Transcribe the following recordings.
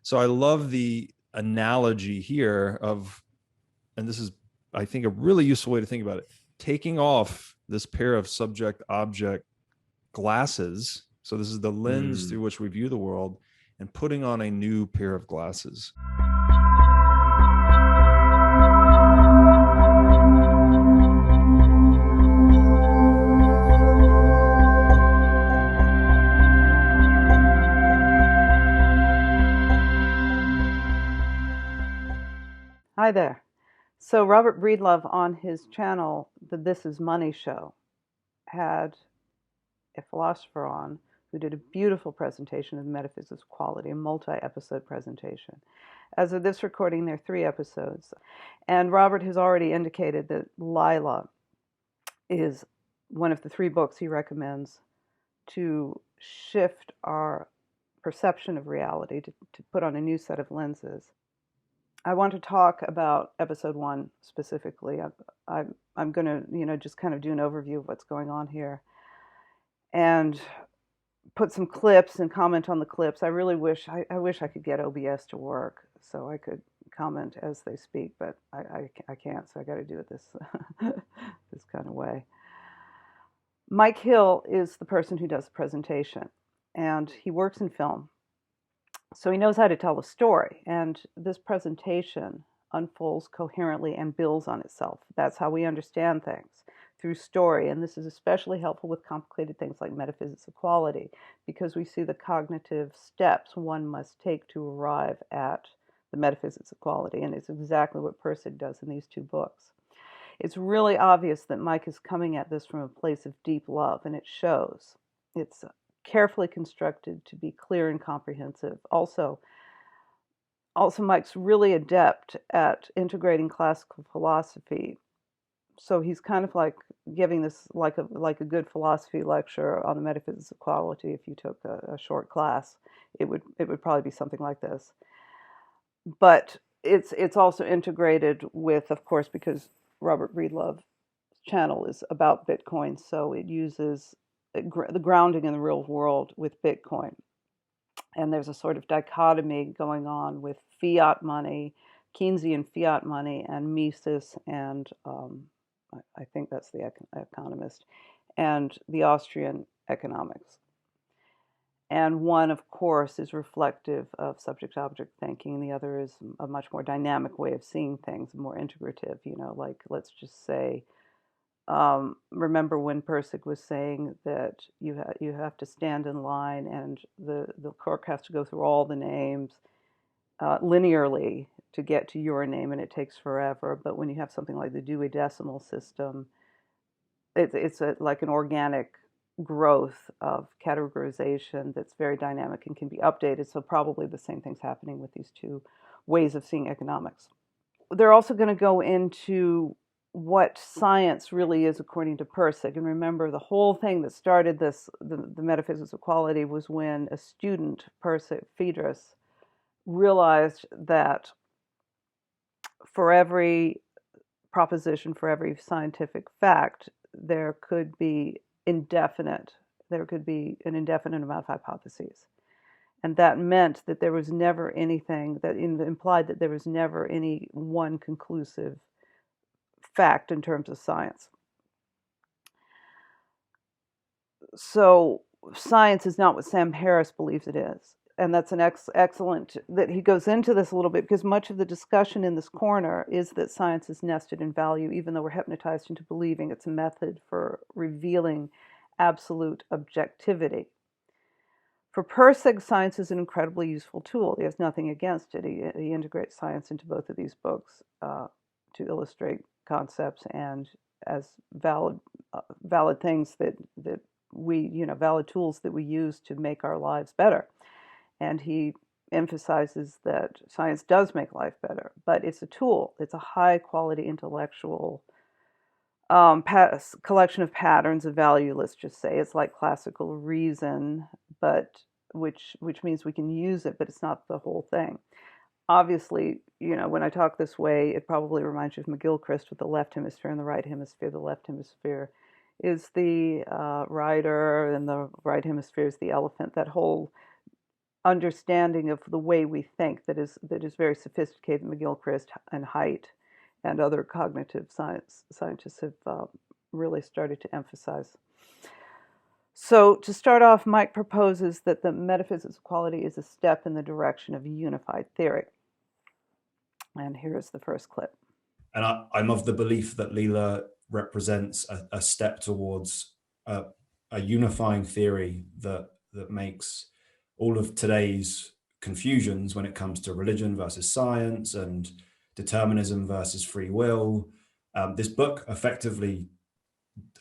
So I love the analogy here of, and this is, I think, a really useful way to think about it, taking off this pair of subject object glasses. So this is the lens through which we view the world, and putting on a new pair of glasses. Hi there. So Robert Breedlove on his channel, the This Is Money show, had a philosopher on who did a beautiful presentation of the Metaphysics of Quality, a multi-episode presentation. As of this recording, there are 3 episodes. And Robert has already indicated that Lila is one of the 3 books he recommends to shift our perception of reality, to put on a new set of lenses. I want to talk about episode 1 specifically. I'm going to, just kind of do an overview of what's going on here and put some clips and comment on the clips. I really wish I wish I could get OBS to work so I could comment as they speak, but I can't, so I got to do it this this kind of way. Mike Hill is the person who does the presentation, and he works in film. So he knows how to tell a story, and this presentation unfolds coherently and builds on itself. That's how we understand things, through story, and this is especially helpful with complicated things like metaphysics of quality, because we see the cognitive steps one must take to arrive at the metaphysics of quality, and it's exactly what Pirsig does in these 2 books. It's really obvious that Mike is coming at this from a place of deep love, and it shows. It's carefully constructed to be clear and comprehensive. Also, Mike's really adept at integrating classical philosophy. So he's kind of like giving this like a good philosophy lecture on the metaphysics of quality. If you took a short class, it would probably be something like this. But it's also integrated with, of course, because Robert Breedlove's channel is about Bitcoin, so it uses the grounding in the real world with Bitcoin. And there's a sort of dichotomy going on with fiat money, Keynesian fiat money, and Mises, and I think that's the economist, and the Austrian economics. And one, of course, is reflective of subject-object thinking, and the other is a much more dynamic way of seeing things, more integrative, like, let's just say, remember when Pirsig was saying that you have to stand in line, and the clerk has to go through all the names linearly to get to your name, and it takes forever. But when you have something like the Dewey Decimal System, it's like an organic growth of categorization that's very dynamic and can be updated. So probably the same thing's happening with these 2 ways of seeing economics. They're also going to go into what science really is according to Pirsig. And remember, the whole thing that started this, the metaphysics of quality, was when a student, Pirsig, Phaedrus, realized that for every proposition, for every scientific fact, there could be an indefinite amount of hypotheses. And that meant that there was never anything that implied that there was never any one conclusive fact in terms of science. So science is not what Sam Harris believes it is. And that's an excellent, that he goes into this a little bit, because much of the discussion in this corner is that science is nested in value, even though we're hypnotized into believing it's a method for revealing absolute objectivity. For Pirsig, science is an incredibly useful tool. He has nothing against it. He integrates science into both of these books to illustrate concepts and as valid things that we, valid tools that we use to make our lives better. And he emphasizes that science does make life better, but it's a tool. It's a high-quality intellectual collection of patterns of value, let's just say. It's like classical reason, but which means we can use it, but it's not the whole thing. Obviously, when I talk this way, it probably reminds you of McGilchrist with the left hemisphere and the right hemisphere. The left hemisphere is the rider, and the right hemisphere is the elephant. That whole understanding of the way we think that is very sophisticated. McGilchrist and Haidt and other cognitive scientists have really started to emphasize. So to start off, Mike proposes that the metaphysics of quality is a step in the direction of a unified theory. And here's the first clip. And I'm of the belief that Leela represents a step towards a unifying theory that makes all of today's confusions when it comes to religion versus science and determinism versus free will. This book effectively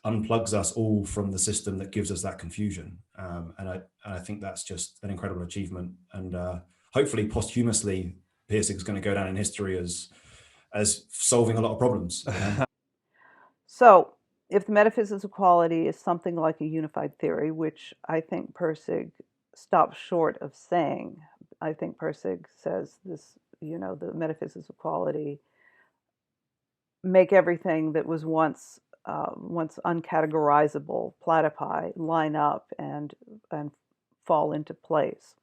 unplugs us all from the system that gives us that confusion. And I think that's just an incredible achievement. And hopefully posthumously, Pirsig is going to go down in history as solving a lot of problems. You know? So if the metaphysics of quality is something like a unified theory, which I think Pirsig stops short of saying, I think Pirsig says this, the metaphysics of quality make everything that was once uncategorizable platypi line up and fall into place.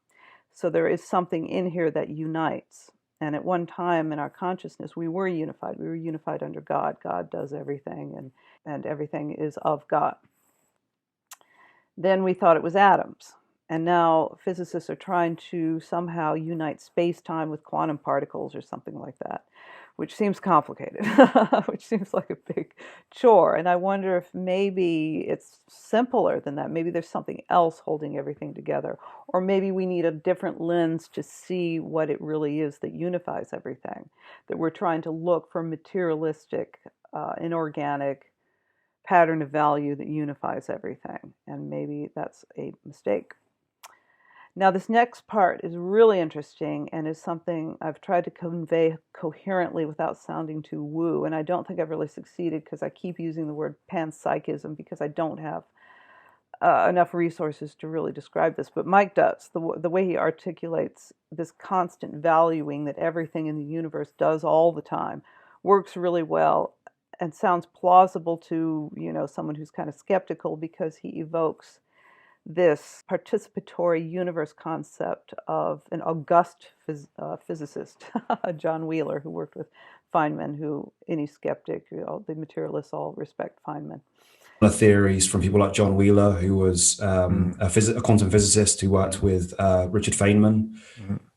So there is something in here that unites. And at one time in our consciousness, we were unified. We were unified under God. God does everything, and everything is of God. Then we thought it was atoms. And now physicists are trying to somehow unite space-time with quantum particles or something like that, which seems complicated, which seems like a big chore. And I wonder if maybe it's simpler than that. Maybe there's something else holding everything together. Or maybe we need a different lens to see what it really is that unifies everything. That we're trying to look for materialistic, inorganic pattern of value that unifies everything. And maybe that's a mistake. Now, this next part is really interesting and is something I've tried to convey coherently without sounding too woo. And I don't think I've really succeeded because I keep using the word panpsychism because I don't have enough resources to really describe this. But Mike does. The way he articulates this constant valuing that everything in the universe does all the time works really well and sounds plausible to, someone who's kind of skeptical because he evokes this participatory universe concept of an august physicist, John Wheeler, who worked with Feynman, who any skeptic, the materialists all respect Feynman. The theories from people like John Wheeler, who was a quantum physicist who worked with Richard Feynman.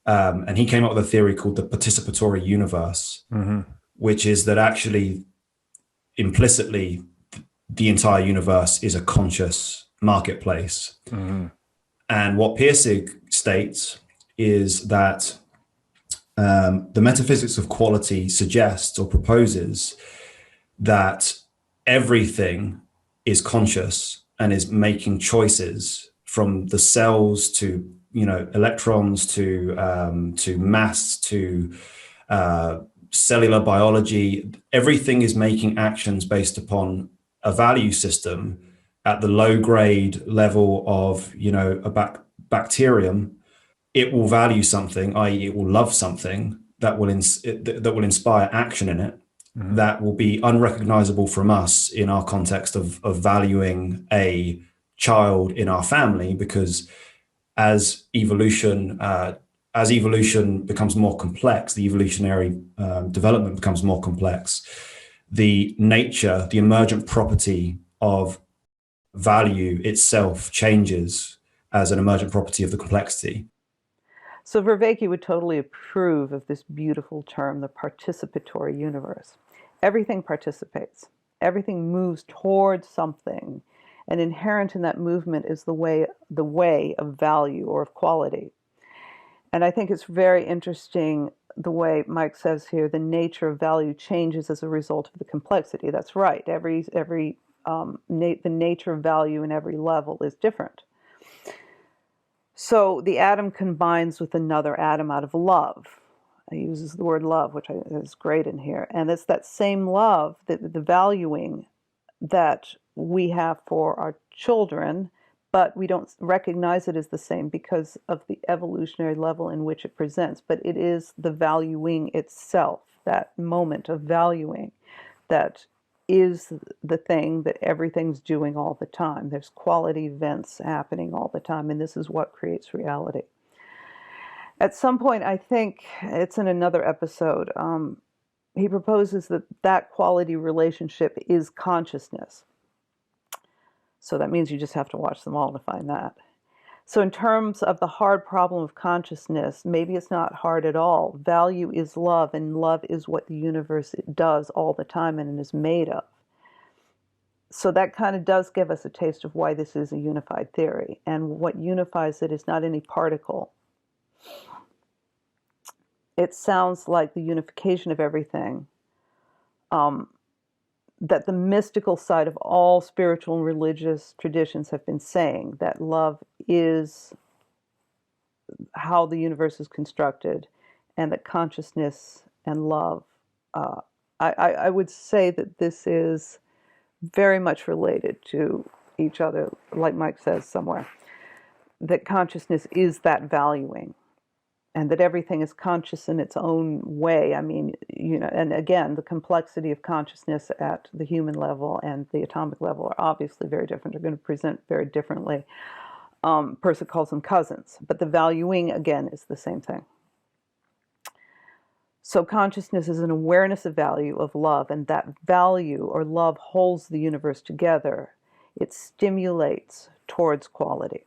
And he came up with a theory called the participatory universe, which is that actually implicitly the entire universe is a conscious marketplace. And what Pirsig states is that the metaphysics of quality suggests or proposes that everything is conscious and is making choices, from the cells to electrons to mass to cellular biology. Everything is making actions based upon a value system at the low grade level of a bacterium. It will value something, i.e. it will love something that will inspire action in it, that will be unrecognizable from us in our context of valuing a child in our family, because as evolution becomes more complex, the evolutionary development becomes more complex, the emergent property of value itself changes as an emergent property of the complexity. So Vervaeke would totally approve of this beautiful term, the participatory universe. Everything participates. Everything moves towards something. And inherent in that movement is the way of value or of quality. And I think it's very interesting the way Mike says here, the nature of value changes as a result of the complexity. That's right. The nature of value in every level is different. So the atom combines with another atom out of love. He uses the word love, which is great in here. And it's that same love, the valuing that we have for our children, but we don't recognize it as the same because of the evolutionary level in which it presents. But it is the valuing itself, that moment of valuing, that is the thing that everything's doing all the time. There's quality events happening all the time, and this is what creates reality. At some point, I think it's in another episode, he proposes that that quality relationship is consciousness. So that means you just have to watch them all to find that. So in terms of the hard problem of consciousness, maybe it's not hard at all. Value is love, and love is what the universe does all the time and is made of. So that kind of does give us a taste of why this is a unified theory. And what unifies it is not any particle. It sounds like the unification of everything, that the mystical side of all spiritual and religious traditions have been saying, that love is how the universe is constructed, and that consciousness and love, I would say that this is very much related to each other, like Mike says somewhere, that consciousness is that valuing, and that everything is conscious in its own way. I mean, and again, the complexity of consciousness at the human level and the atomic level are obviously very different. They're going to present very differently. Pirsig calls them cousins, but the valuing, again, is the same thing. So consciousness is an awareness of value, of love, and that value or love holds the universe together. It stimulates towards quality.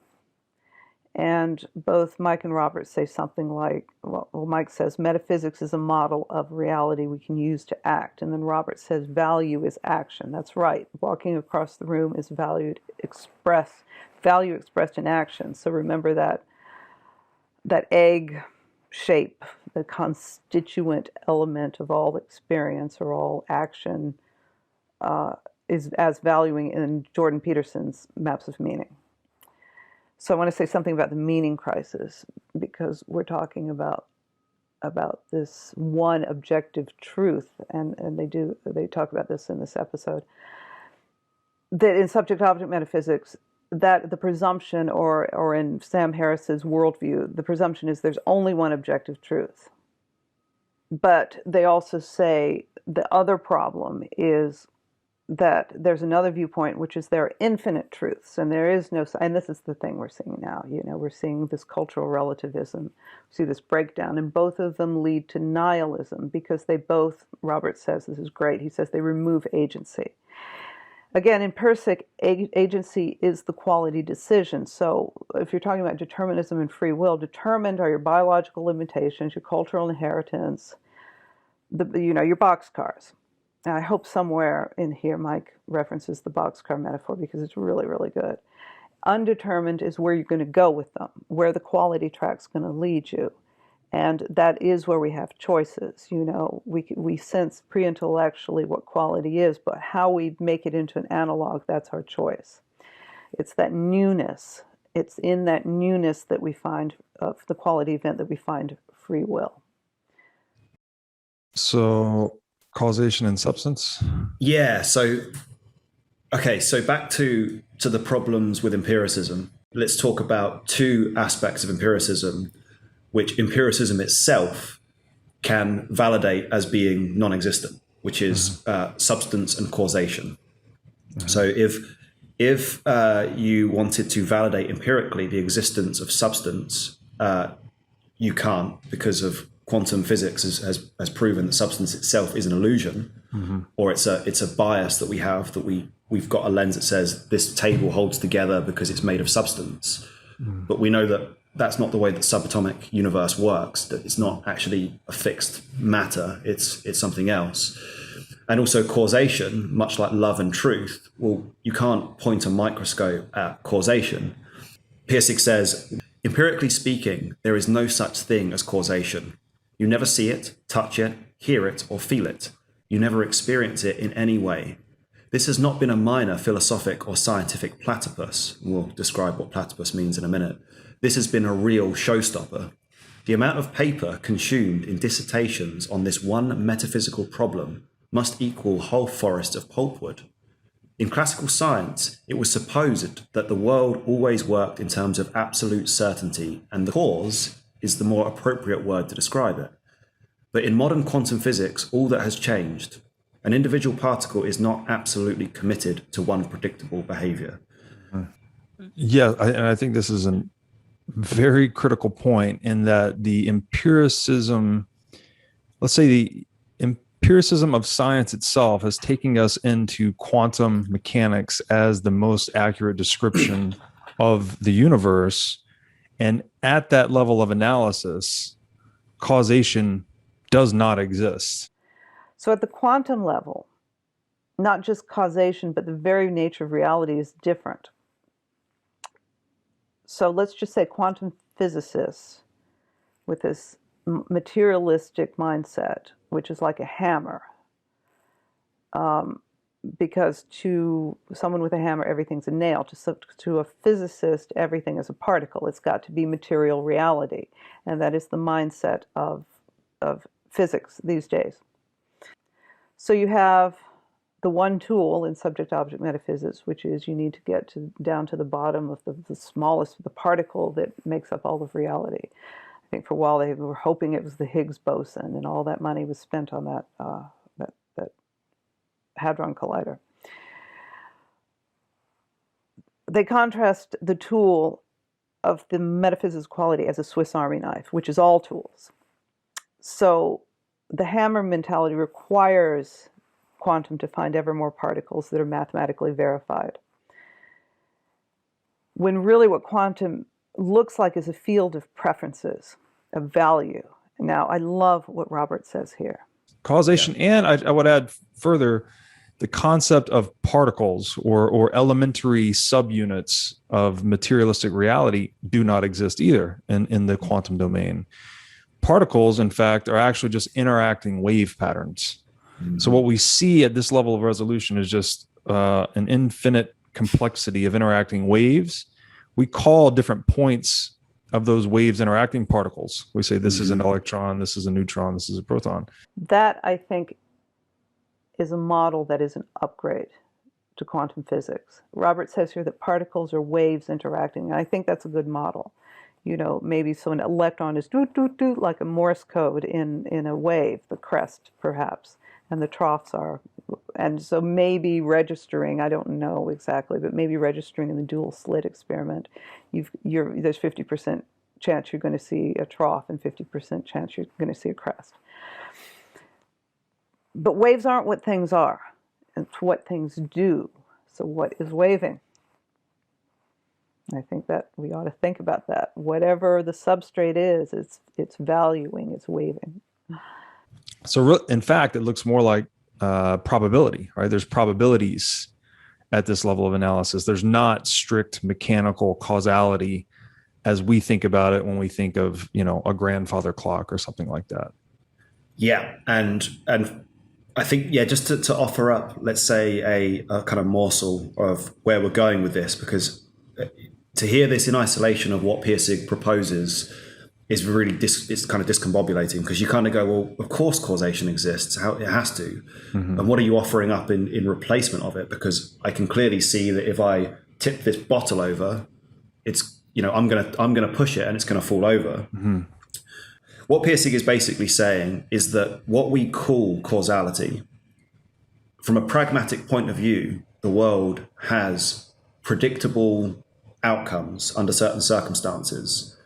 And both Mike and Robert say something like, well, Mike says, metaphysics is a model of reality we can use to act. And then Robert says, value is action. That's right. Walking across the room is value expressed in action. So remember that egg shape, the constituent element of all experience or all action, is as valuing in Jordan Peterson's Maps of Meaning. So I want to say something about the meaning crisis, because we're talking about this one objective truth, and they talk about this in this episode, that in subject-object metaphysics, that the presumption, or in Sam Harris's worldview, the presumption is there's only one objective truth. But they also say the other problem is that there's another viewpoint, which is there are infinite truths, and there is no, and this is the thing we're seeing now. We're seeing this cultural relativism, we see this breakdown, and both of them lead to nihilism, because they both, Robert says, this is great, he says they remove agency. Again, in Pirsig, agency is the quality decision. So if you're talking about determinism and free will, determined are your biological limitations, your cultural inheritance, your boxcars. And I hope somewhere in here Mike references the boxcar metaphor, because it's really, really good. Undetermined is where you're going to go with them, where the quality track's going to lead you. And that is where we have choices. We sense pre-intellectually what quality is, but how we make it into an analog, that's our choice. It's that newness. It's in that newness that we find, of the quality event, that we find free will. So causation and substance? Yeah. So back to the problems with empiricism. Let's talk about two aspects of empiricism, which empiricism itself can validate as being non-existent, which is substance and causation. So if you wanted to validate empirically the existence of substance, you can't, because of quantum physics has proven that substance itself is an illusion, or it's a bias that we have, that we've got a lens that says this table holds together because it's made of substance. But we know that that's not the way that subatomic universe works, that it's not actually a fixed matter, it's something else. And also causation, much like love and truth, well, you can't point a microscope at causation. Pirsig says, empirically speaking, there is no such thing as causation. You never see it, touch it, hear it, or feel it. You never experience it in any way. This has not been a minor philosophic or scientific platypus. We'll describe what platypus means in a minute. This has been a real showstopper. The amount of paper consumed in dissertations on this one metaphysical problem must equal whole forests of pulpwood. In classical science, it was supposed that the world always worked in terms of absolute certainty, and the cause is the more appropriate word to describe it. But in modern quantum physics, all that has changed. An individual particle is not absolutely committed to one predictable behavior. Yeah, and I think this is very critical point in that the empiricism, let's say the empiricism of science itself is taking us into quantum mechanics as the most accurate description of the universe. And at that level of analysis, causation does not exist. So at the quantum level, not just causation, but the very nature of reality is different. So let's just say quantum physicists with this materialistic mindset, which is like a hammer, because to someone with a hammer, everything's a nail. To a physicist, everything is a particle. It's got to be material reality. And that is the mindset of physics these days. So you have the one tool in subject-object metaphysics, which is you need to get down to the bottom of the smallest, the particle that makes up all of reality. I think for a while they were hoping it was the Higgs boson, and all that money was spent on that Hadron Collider. They contrast the tool of the metaphysics of quality as a Swiss Army knife, which is all tools. So the hammer mentality requires quantum to find ever more particles that are mathematically verified. When really what quantum looks like is a field of preferences, of value. Now, I love what Robert says here. Causation, and I would add further, the concept of particles or elementary subunits of materialistic reality do not exist either in the quantum domain. Particles, in fact, are actually just interacting wave patterns. Mm-hmm. So what we see at this level of resolution is just an infinite complexity of interacting waves. We call different points of those waves interacting particles. We say this is an electron, this is a neutron, this is a proton. That, I think, is a model that is an upgrade to quantum physics. Robert says here that particles are waves interacting, and I think that's a good model. You know, maybe so an electron is doot, doot, doot, like a Morse code in a wave, the crest perhaps, and the troughs are, and so maybe registering, I don't know exactly, but maybe registering in the dual slit experiment, there's 50% chance you're going to see a trough and 50% chance you're going to see a crest. But waves aren't what things are. It's what things do. So what is waving? I think that we ought to think about that. Whatever the substrate is, it's valuing, it's waving. So in fact, it looks more like probability, right? There's probabilities at this level of analysis. There's not strict mechanical causality as we think about it when we think of, you know, a grandfather clock or something like that. Yeah, and I think, yeah, just to offer up, let's say, a kind of morsel of where we're going with this, because to hear this in isolation of what Pirsig proposes is really it's kind of discombobulating, because you kind of go, well, of course causation exists, how it has to, and what are you offering up in replacement of it? Because I can clearly see that if I tip this bottle over, it's, you know, I'm gonna push it and it's gonna fall over. Mm-hmm. What Pirsig is basically saying is that what we call causality, from a pragmatic point of view, the world has predictable outcomes under certain circumstances.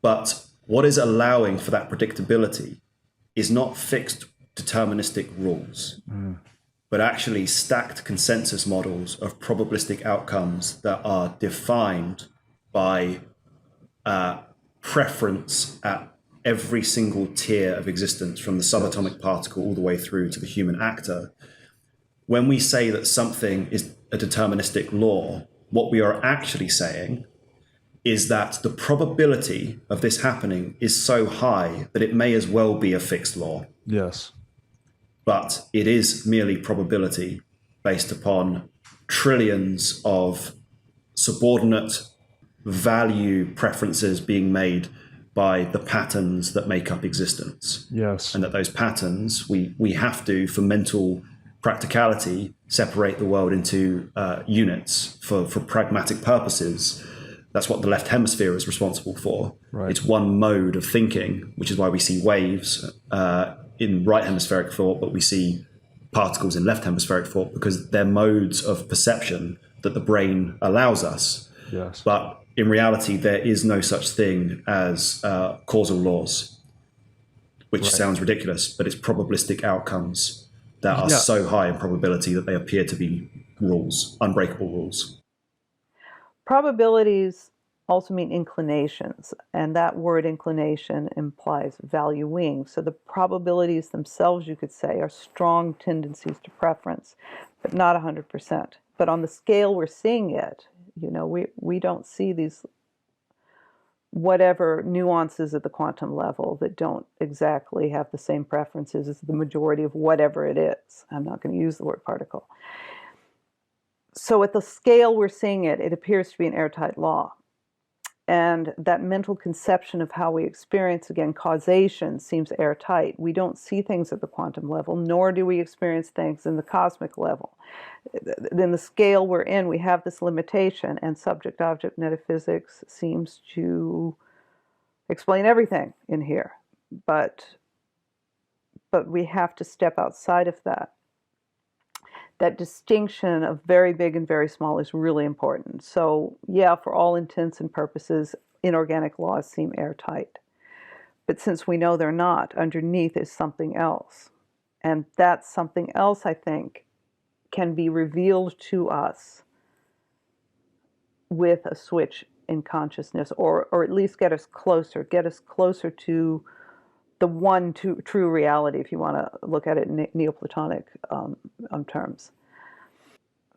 But what is allowing for that predictability is not fixed deterministic rules, but actually stacked consensus models of probabilistic outcomes that are defined by preference at every single tier of existence, from the subatomic particle all the way through to the human actor. When we say that something is a deterministic law, what we are actually saying is that the probability of this happening is so high that it may as well be a fixed law. Yes. But it is merely probability based upon trillions of subordinate value preferences being made by the patterns that make up existence. Yes. And that those patterns, we have to, for mental practicality, separate the world into units for pragmatic purposes. That's what the left hemisphere is responsible for. Right. It's one mode of thinking, which is why we see waves in right hemispheric thought, but we see particles in left hemispheric thought, because they're modes of perception that the brain allows us. Yes. But in reality, there is no such thing as causal laws, which sounds ridiculous, but it's probabilistic outcomes that are so high in probability that they appear to be rules, unbreakable rules. Probabilities also mean inclinations, and that word inclination implies valuing. So the probabilities themselves, you could say, are strong tendencies to preference, but not 100%. But on the scale we're seeing it, we don't see these whatever nuances at the quantum level that don't exactly have the same preferences as the majority of whatever it is. I'm not going to use the word particle. So at the scale we're seeing it, it appears to be an airtight law. And that mental conception of how we experience, again, causation seems airtight. We don't see things at the quantum level, nor do we experience things in the cosmic level. In the scale we're in, we have this limitation, and subject-object metaphysics seems to explain everything in here. But we have to step outside of that. That distinction of very big and very small is really important. So, yeah, for all intents and purposes, inorganic laws seem airtight. But since we know they're not, underneath is something else. And that something else, I think, can be revealed to us with a switch in consciousness, or at least get us closer to the one true reality, if you want to look at it in Neoplatonic terms.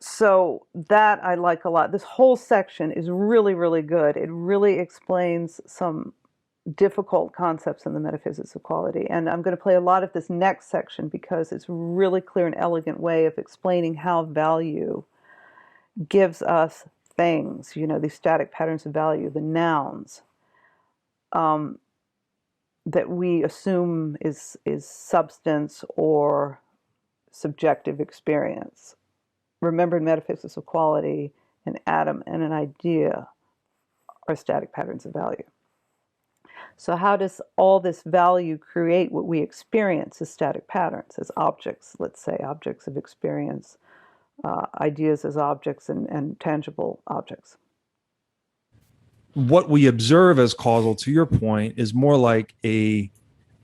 So that I like a lot. This whole section is really, really good. It really explains some difficult concepts in the metaphysics of quality. And I'm going to play a lot of this next section because it's a really clear and elegant way of explaining how value gives us things, these static patterns of value, the nouns, that we assume is substance or subjective experience. Remember, in Metaphysics of Quality, an atom and an idea are static patterns of value. So how does all this value create what we experience as static patterns, as objects, let's say, objects of experience, ideas as objects and tangible objects? What we observe as causal, to your point, is more like a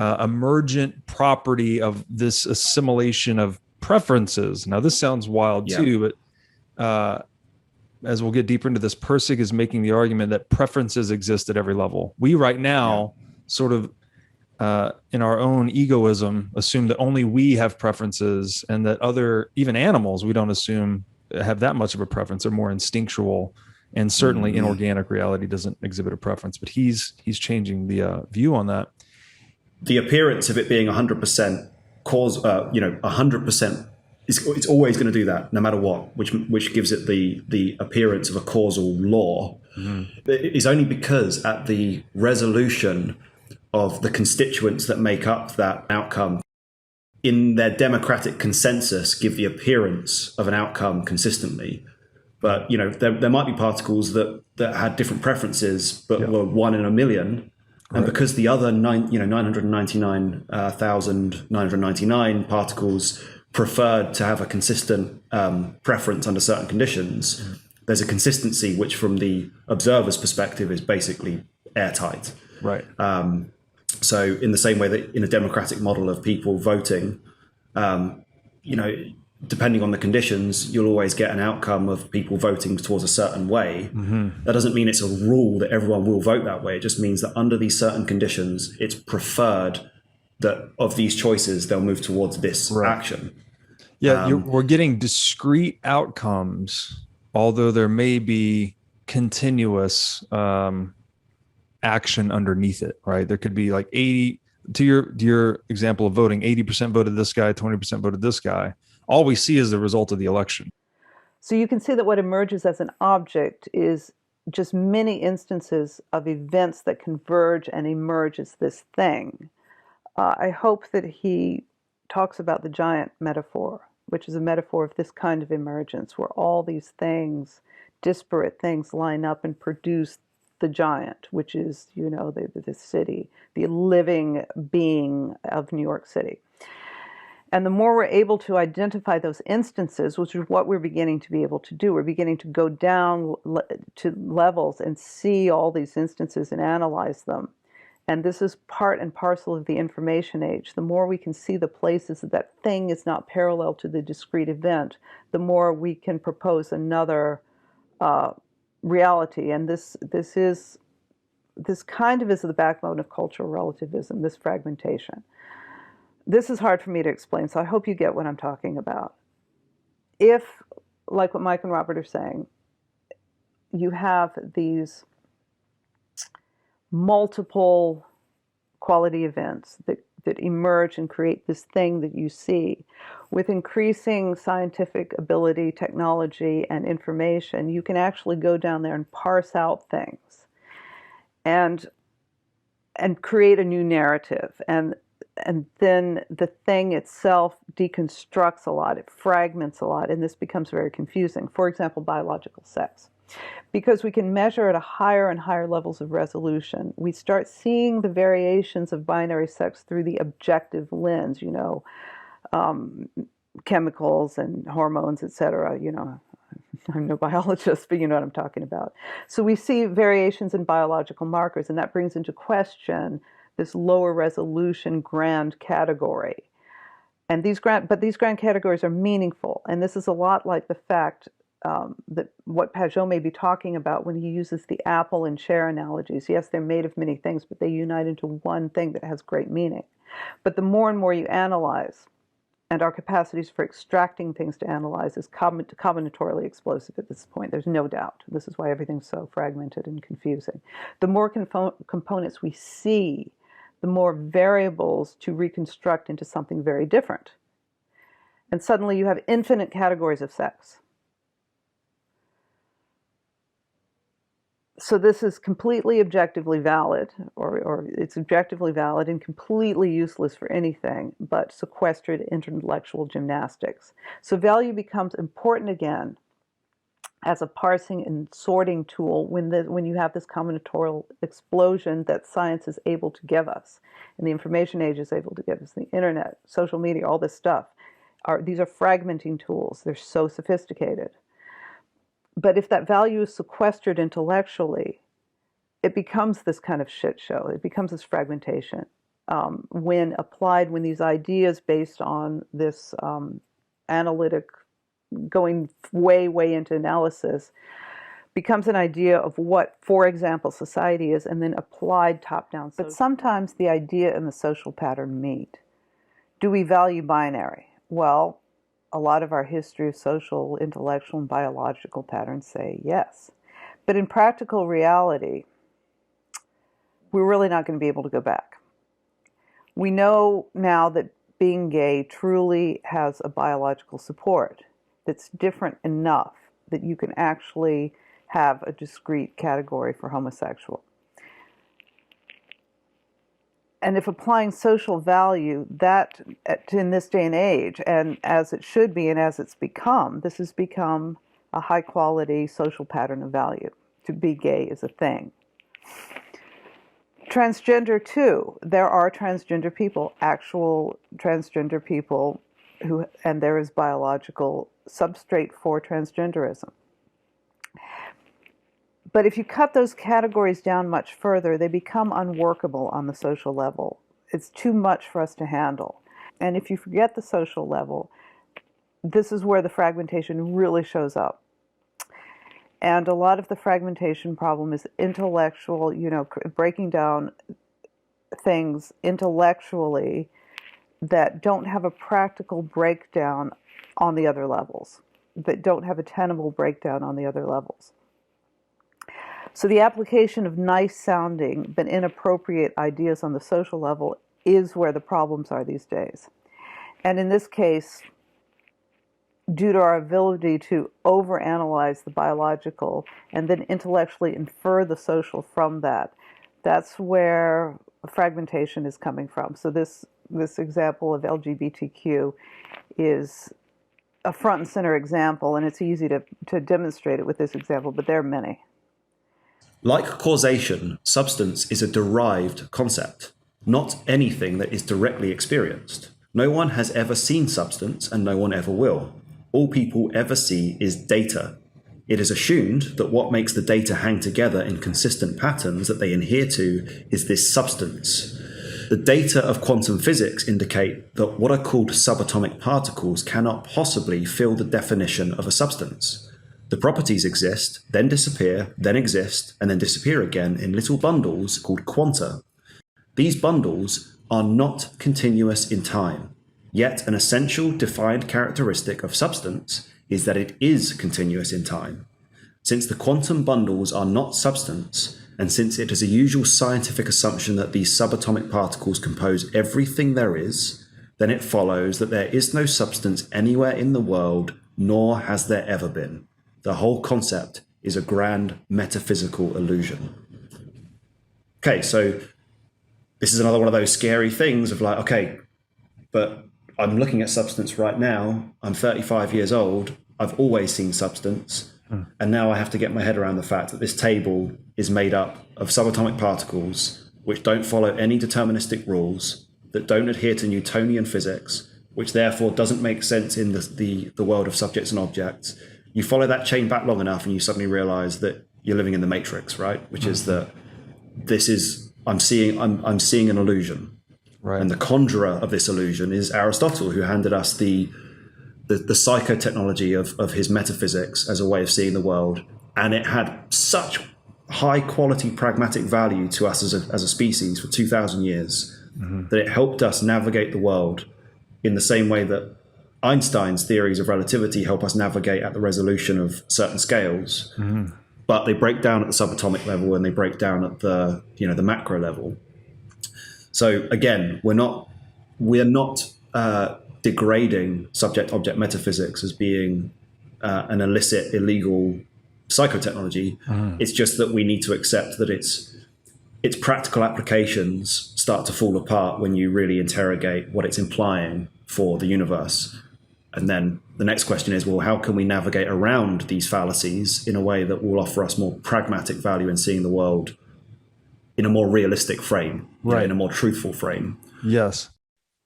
emergent property of this assimilation of preferences. Now, this sounds wild too, but as we'll get deeper into this, Pirsig is making the argument that preferences exist at every level. We right now sort of in our own egoism assume that only we have preferences, and that even animals, we don't assume have that much of a preference. They're more instinctual, and certainly inorganic reality doesn't exhibit a preference. But he's changing the view on that. The appearance of it being 100% 100%, it's always going to do that no matter what, which gives it the appearance of a causal law. It's only because at the resolution of the constituents that make up that outcome, in their democratic consensus, give the appearance of an outcome consistently. But there might be particles that had different preferences, but were 1 in a million. And because the other 999,999 particles preferred to have a consistent preference under certain conditions, there's a consistency which, from the observer's perspective, is basically airtight. Right. So, in the same way that in a democratic model of people voting, depending on the conditions, you'll always get an outcome of people voting towards a certain way. That doesn't mean it's a rule that everyone will vote that way. It just means that under these certain conditions, it's preferred that of these choices, they'll move towards this action. Yeah, we're getting discrete outcomes, although there may be continuous action underneath it, right? There could be like 80, to your example of voting, 80% voted this guy, 20% voted this guy. All we see is the result of the election. So you can see that what emerges as an object is just many instances of events that converge and emerge as this thing. I hope that he talks about the giant metaphor, which is a metaphor of this kind of emergence, where all these things, disparate things, line up and produce the giant, which is, the city, the living being of New York City. And the more we're able to identify those instances, which is what we're beginning to be able to do, we're beginning to go down to levels and see all these instances and analyze them. And this is part and parcel of the information age. The more we can see the places that that thing is not parallel to the discrete event, the more we can propose another reality. And this kind of is the backbone of cultural relativism, this fragmentation. This is hard for me to explain, so I hope you get what I'm talking about. If, like what Mike and Robert are saying, you have these multiple quality events that emerge and create this thing that you see, with increasing scientific ability, technology, and information, you can actually go down there and parse out things and create a new narrative. And then the thing itself deconstructs a lot, it fragments a lot, and this becomes very confusing. For example, biological sex. Because we can measure at a higher and higher levels of resolution, we start seeing the variations of binary sex through the objective lens, chemicals and hormones, etc. I'm no biologist, but you know what I'm talking about. So we see variations in biological markers, and that brings into question this lower resolution grand category. And these grand categories are meaningful. And this is a lot like the fact that what Pajot may be talking about when he uses the apple and chair analogies. Yes, they're made of many things, but they unite into one thing that has great meaning. But the more and more you analyze, and our capacities for extracting things to analyze is combinatorially explosive at this point. There's no doubt. This is why everything's so fragmented and confusing. The more components we see, the more variables to reconstruct into something very different. And suddenly you have infinite categories of sex. So this is completely objectively valid, or it's objectively valid and completely useless for anything but sequestered intellectual gymnastics. So value becomes important again as a parsing and sorting tool when you have this combinatorial explosion that science is able to give us, and the information age is able to give us, the internet, social media, all this stuff. These are fragmenting tools. They're so sophisticated. But if that value is sequestered intellectually, it becomes this kind of shit show. It becomes this fragmentation. When applied, when these ideas based on this analytic, going way, way into analysis, becomes an idea of what, for example, society is, and then applied top-down. But sometimes the idea and the social pattern meet. Do we value binary? Well, a lot of our history of social, intellectual, and biological patterns say yes. But in practical reality, we're really not going to be able to go back. We know now that being gay truly has a biological support that's different enough that you can actually have a discrete category for homosexual. And if applying social value, that in this day and age, and as it should be and as it's become, this has become a high quality social pattern of value. To be gay is a thing. Transgender too. There are transgender people, actual transgender people and there is biological substrate for transgenderism. But if you cut those categories down much further, they become unworkable on the social level. It's too much for us to handle. And if you forget the social level, this is where the fragmentation really shows up. And a lot of the fragmentation problem is intellectual, breaking down things intellectually that don't have a practical breakdown on the other levels, that don't have a tenable breakdown on the other levels. So the application of nice sounding but inappropriate ideas on the social level is where the problems are these days. And in this case, due to our ability to overanalyze the biological and then intellectually infer the social from that, that's where fragmentation is coming from. So this example of LGBTQ is a front and center example, and it's easy to demonstrate it with this example, but there are many. Like causation, substance is a derived concept, not anything that is directly experienced. No one has ever seen substance, and no one ever will. All people ever see is data. It is assumed that what makes the data hang together in consistent patterns that they adhere to is this substance. The data of quantum physics indicate that what are called subatomic particles cannot possibly fill the definition of a substance. The properties exist, then disappear, then exist, and then disappear again in little bundles called quanta. These bundles are not continuous in time, yet an essential defined characteristic of substance is that it is continuous in time. Since the quantum bundles are not substance, and since it is a usual scientific assumption that these subatomic particles compose everything there is, then it follows that there is no substance anywhere in the world, nor has there ever been. The whole concept is a grand metaphysical illusion. Okay, so this is another one of those scary things of like, okay, but I'm looking at substance right now. I'm 35 years old. I've always seen substance. And now I have to get my head around the fact that this table is made up of subatomic particles which don't follow any deterministic rules, that don't adhere to Newtonian physics, which therefore doesn't make sense in the world of subjects and objects. You follow that chain back long enough and you suddenly realize that you're living in the matrix, right? Which is that this is, I'm seeing an illusion. Right. And the conjurer of this illusion is Aristotle, who handed us the psychotechnology of his metaphysics as a way of seeing the world. And it had such high quality pragmatic value to us as a species for 2,000 years that it helped us navigate the world in the same way that Einstein's theories of relativity help us navigate at the resolution of certain scales. But they break down at the subatomic level and they break down at the macro level. So again, we're not degrading subject-object metaphysics as being an illicit, illegal psychotechnology. It's just that we need to accept that its practical applications start to fall apart when you really interrogate what it's implying for the universe. And then the next question is, well, how can we navigate around these fallacies in a way that will offer us more pragmatic value in seeing the world in a more realistic frame, right, in a more truthful frame? Yes.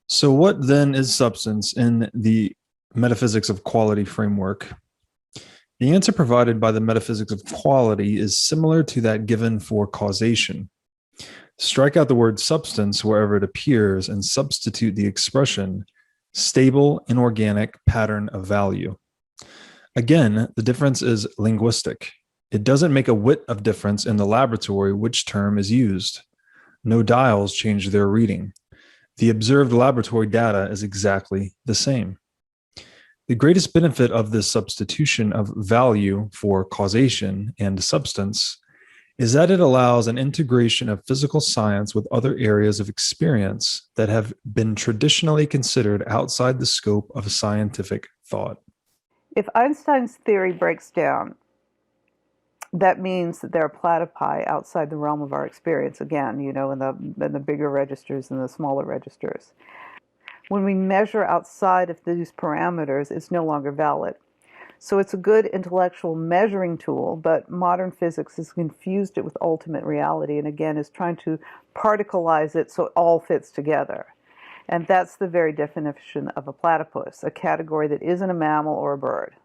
So what then is substance in the metaphysics of quality framework? The answer provided by the metaphysics of quality is similar to that given for causation. Strike out the word substance wherever it appears and substitute the expression stable, inorganic pattern of value. Again, the difference is linguistic. It doesn't make a whit of difference in the laboratory which term is used. No dials change their reading. The observed laboratory data is exactly the same. The greatest benefit of this substitution of value for causation and substance is that it allows an integration of physical science with other areas of experience that have been traditionally considered outside the scope of scientific thought. If Einstein's theory breaks down, that means that there are platypi outside the realm of our experience, again, in the bigger registers and the smaller registers. When we measure outside of these parameters, it's no longer valid. So it's a good intellectual measuring tool, but modern physics has confused it with ultimate reality and again is trying to particleize it so it all fits together. And that's the very definition of a platypus, a category that isn't a mammal or a bird.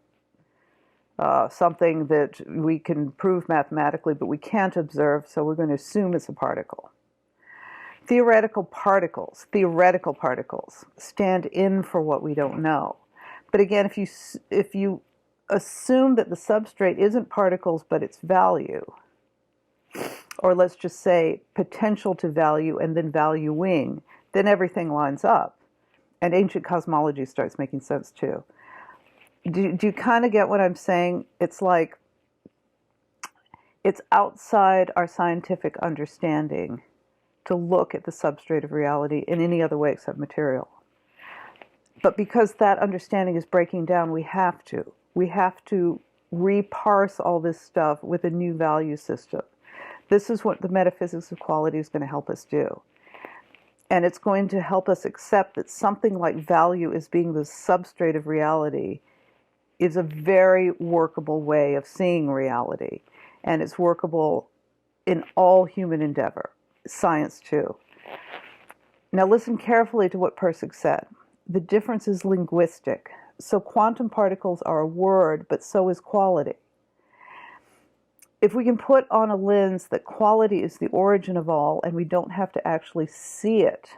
Something that we can prove mathematically, but we can't observe, so we're going to assume it's a particle. Theoretical particles stand in for what we don't know. But again, if you assume that the substrate isn't particles, but it's value, or let's just say potential to value and then valuing, then everything lines up. And ancient cosmology starts making sense too. Do you kind of get what I'm saying? It's like it's outside our scientific understanding to look at the substrate of reality in any other way except material. But because that understanding is breaking down, we have to reparse all this stuff with a new value system. This is what the metaphysics of quality is going to help us do. And it's going to help us accept that something like value as being the substrate of reality is a very workable way of seeing reality. And it's workable in all human endeavor, science too. Now listen carefully to what Pirsig said. The difference is linguistic. So quantum particles are a word, but so is quality. If we can put on a lens that quality is the origin of all, and we don't have to actually see it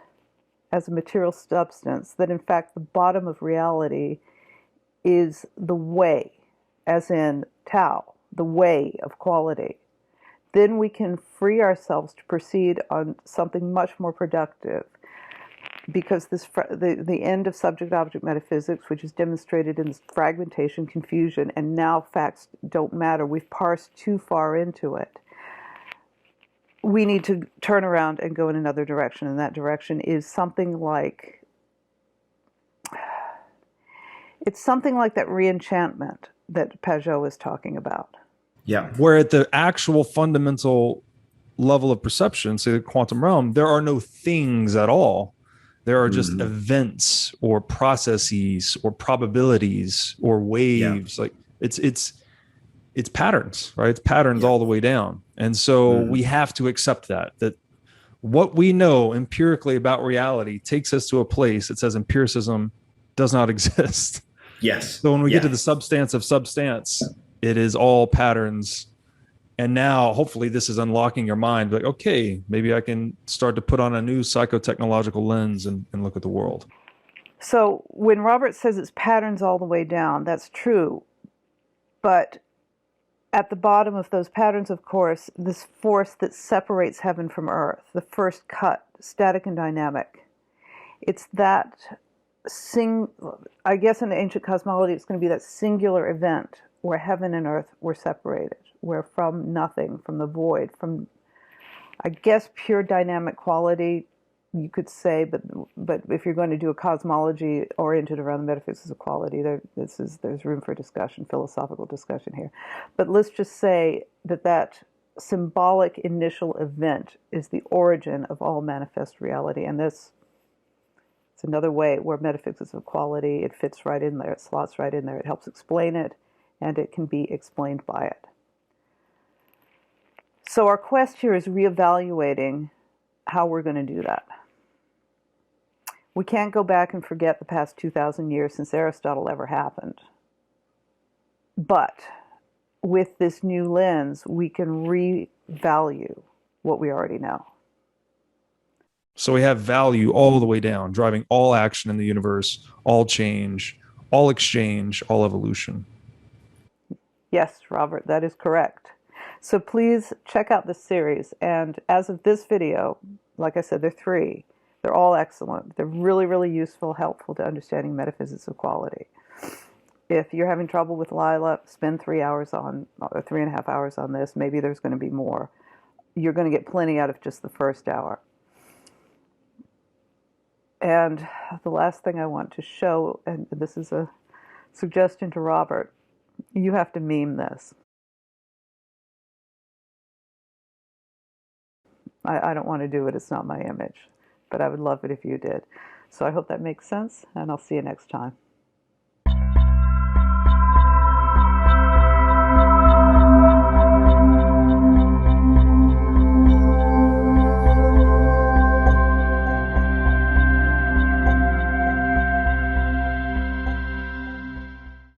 as a material substance, that in fact the bottom of reality is the way, as in Tao, the way of quality, then we can free ourselves to proceed on something much more productive. Because the end of subject-object metaphysics, which is demonstrated in this fragmentation, confusion, and now facts don't matter, we've parsed too far into it. We need to turn around and go in another direction, and that direction is something like, it's something like that re-enchantment that Pajot was talking about. Yeah. Where at the actual fundamental level of perception, say the quantum realm, there are no things at all. There are just events or processes or probabilities or waves. Like it's patterns, right? It's patterns all the way down. And so we have to accept that what we know empirically about reality takes us to a place that says empiricism does not exist. Yes. So when we get to the substance of substance, it is all patterns. And now, hopefully, this is unlocking your mind. Like, okay, maybe I can start to put on a new psychotechnological lens and look at the world. So when Robert says it's patterns all the way down, that's true. But at the bottom of those patterns, of course, this force that separates heaven from earth, the first cut, static and dynamic. It's that I guess in ancient cosmology, it's going to be that singular event where heaven and earth were separated, where from nothing, from the void, from, I guess, pure dynamic quality, you could say, but if you're going to do a cosmology oriented around the metaphysics of quality, there's room for discussion, philosophical discussion here. But let's just say that symbolic initial event is the origin of all manifest reality, and this it's another way where metaphysics of quality, it fits right in there, it slots right in there, it helps explain it, and it can be explained by it. So our quest here is reevaluating how we're going to do that. We can't go back and forget the past 2,000 years since Aristotle ever happened. But with this new lens, we can revalue what we already know. So we have value all the way down, driving all action in the universe, all change, all exchange, all evolution. Yes, Robert, that is correct. So please check out this series. And as of this video, like I said, there are 3. They're all excellent. They're really, really useful, helpful to understanding metaphysics of quality. If you're having trouble with Lila, spend 3 hours on, or 3.5 hours on this. Maybe there's going to be more. You're going to get plenty out of just the first hour. And the last thing I want to show, and this is a suggestion to Robert, you have to meme this. I don't want to do it, it's not my image, but I would love it if you did. So I hope that makes sense, and I'll see you next time.